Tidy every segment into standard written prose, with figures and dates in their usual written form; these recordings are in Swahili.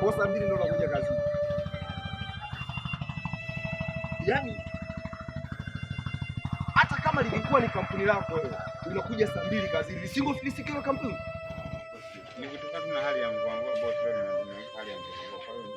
Kwa saa 2 ndio unakuja kazini. Yaani hata kama lingekuwa ni kampuni lako wewe, unakuja saa 2 kazini. Nisingofilisikiwa kampuni. Ni kutokana na hali ya mvua boss leo na hali ya mvua. Kwa hiyo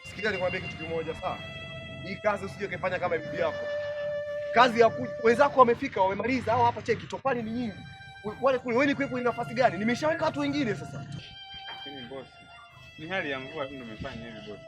sikia nikwambie kitu kimoja sawa. Hii kazi usije kufanya kama bibi yako. Kazi ya wenzako wamefika, wamemaliza hao hapa cheki, topani ni nyingi. Wale kule wewe ni kwepo ni nafasi gani? Nimeshaweka watu wengine sasa. Lakini boss, ni hali ya mvua ndio nimefanya hivi boss.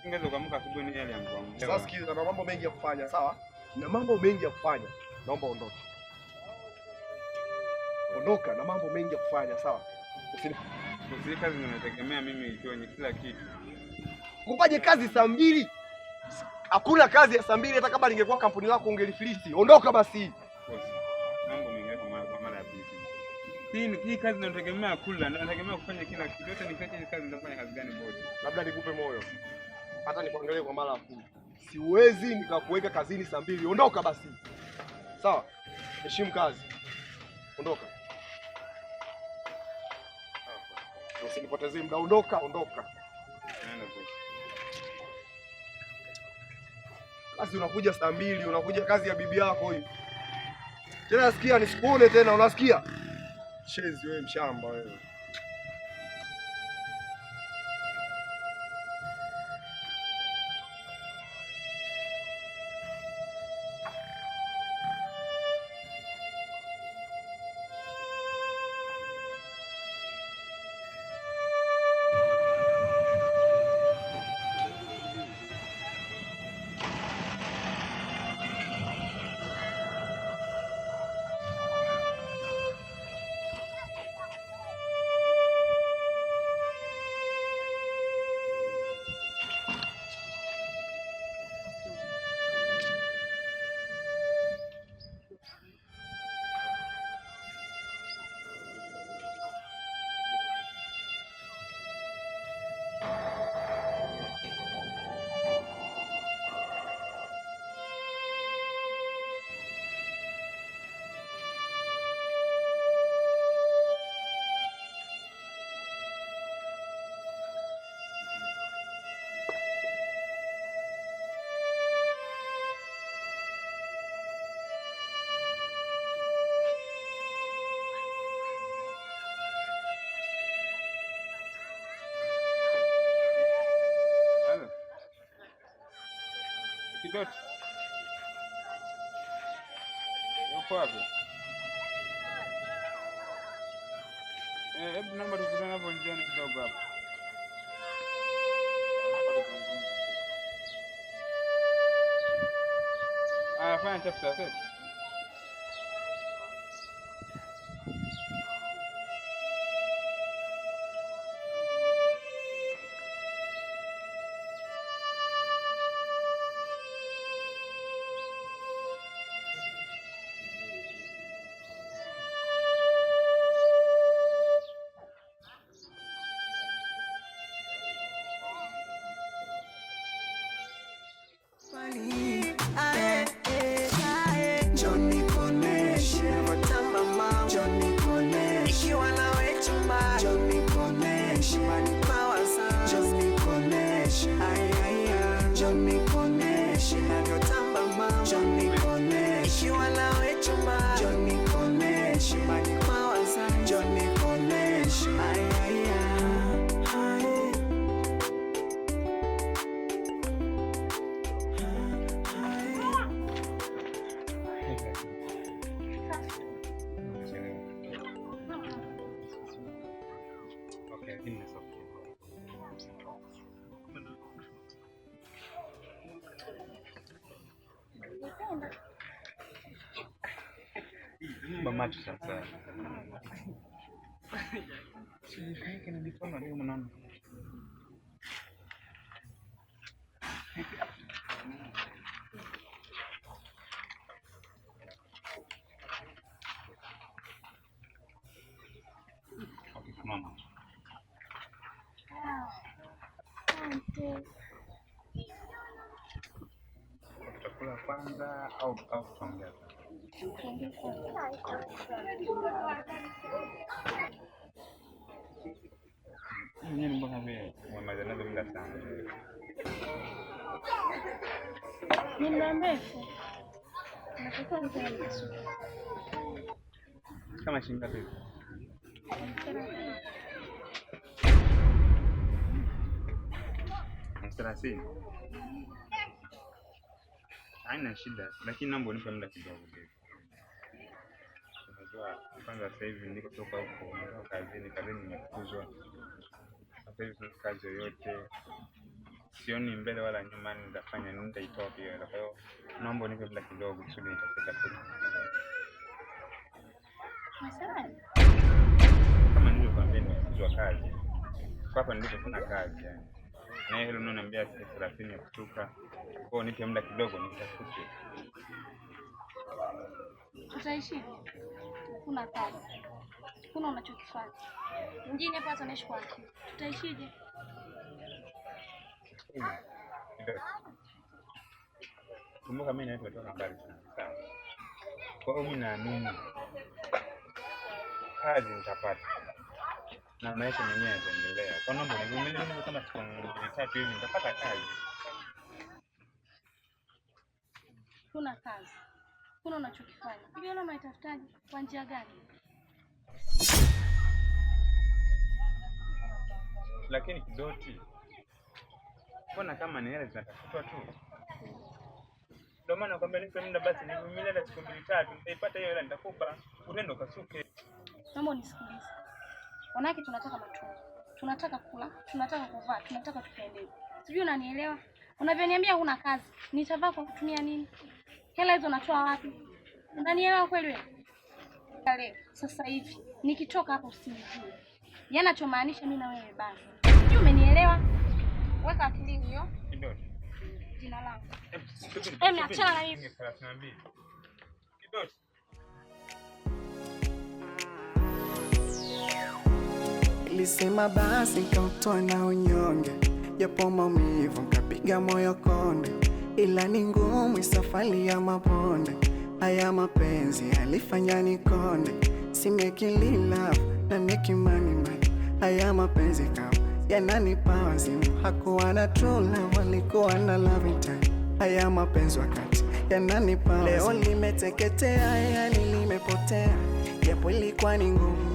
Singeweza kuamka asubuhi ni hali ya mvua. Sasa sikiza, na mambo mengi ya kufanya, sawa? Na mambo mengi ya kufanya. Naomba ondoka. Ondoka na mambo mengi ya kufanya, sawa? Usini kazi ninategemea mimi ikiwa ni kila kitu. Kupaje kazi saa 2? Hakuna kazi ya saa 2 hata kama lingekuwa kampuni lako ungelifilisi. Ondoka basi. Boss, mambo mengi kwa mara ya pili. Hii kazi ninategemea kula, ninategemea kufanya kila kitu. Yote nikiacha hii kazi nitafanya kazi gani boss? Labda nikupe moyo. Hata nikuangalie kwa mara ya pili. Siwezi nikakuweka kazini saa 2. Ondoka basi. Sawa? Heshimu kazi. Ondoka. Usinipotezee muda. Ondoka. Naenda boss. Kazi unakuja saa 2, unakuja kazi ya bibi yako hii. Tena nasikia nisikuone tena, unasikia? Shenzi wewe, mshamba wewe. Kidoti. Yuko wapi? Hebu naomba tukutane hapo njiani kidogo hapo. Fanya chapter set. Macho sasa. Sijifunike nilifanya leo mwanangu. Okay, mama. Tutakula kwanza au tuongea? Mimi mbona vile umemaliza nazo muda sana. Ni muda mrefu. Natakiwa nikae nikasuke. Kama shilingi ngapi? 30. Haina shida, lakini naomba unipe muda kidogo. Unajua kwanza sasa hivi nilikotoka huko kazini nimefukuzwa. Sasa hivi sina kazi yoyote. Sioni mbele wala nyuma, nitafanya nini, nitaitoa hiyo. Kwa hiyo naomba unipe muda kidogo kusudi nitapata pesa. Masai. Kama nilivyokuambia nimefukuzwa kazi. Hapa ndipo kuna kazi yani. Na hilo unaniambia 30 ya kutoka. Kwa hiyo nipe muda kidogo nitafute. Tutaishi. Kuna kazi. Kuna unachokifanya. Mjini hapa tunaishi kwa akili. Tutaishije? Kumbuka mimi naitwa kutoka mbali sana. Sawa. Kwa hiyo mimi naamini kazi nitapata. Na maisha mengine yataendelea. Kwa nini nivumilie kama siku 3 hivi nitapata kazi. Kuna kazi. Kuna unachokifanya. Hivi leo unaitafutaje? Kwa njia gani? Lakini Kidoti, mbona kama ni hela zinatafutwa tu? Ndio maana nakwambia nipe muda basi nivumilie hata siku 2-3 nitaipata hiyo hela nitakupa. Uende ukasuke. Naomba unisikilize. Wanawake tunataka matunda. Tunataka kula, tunataka kuvaa, tunataka tupendeze. Sijui unanielewa? Unavyoniambia huna kazi, nitavaa kwa kutumia nini? Hela hizo natoa wapi? Unanielewa kweli wewe? Leo sasa hivi nikitoka hapo usinijue. Yanachomaanisha mimi na wewe basi. Sijui umenielewa? Weka akili hiyo. Kidoti. Jina langu. Niachana na mimi. 32. Kidoti. Nilisema basi nikautoa na unyonge, japo maumivu nikapiga moyo konde, ila ni ngumu safari ya mabonde. Haya mapenzi yalifanya nikonde, si making love na making money. Haya mapenzi kama yananipa wazimu, hakuwa na true love, walikuwa na love time. Haya mapenzi wakati yananipa leo limeteketea, yani limepotea, japo ilikuwa ni ngumu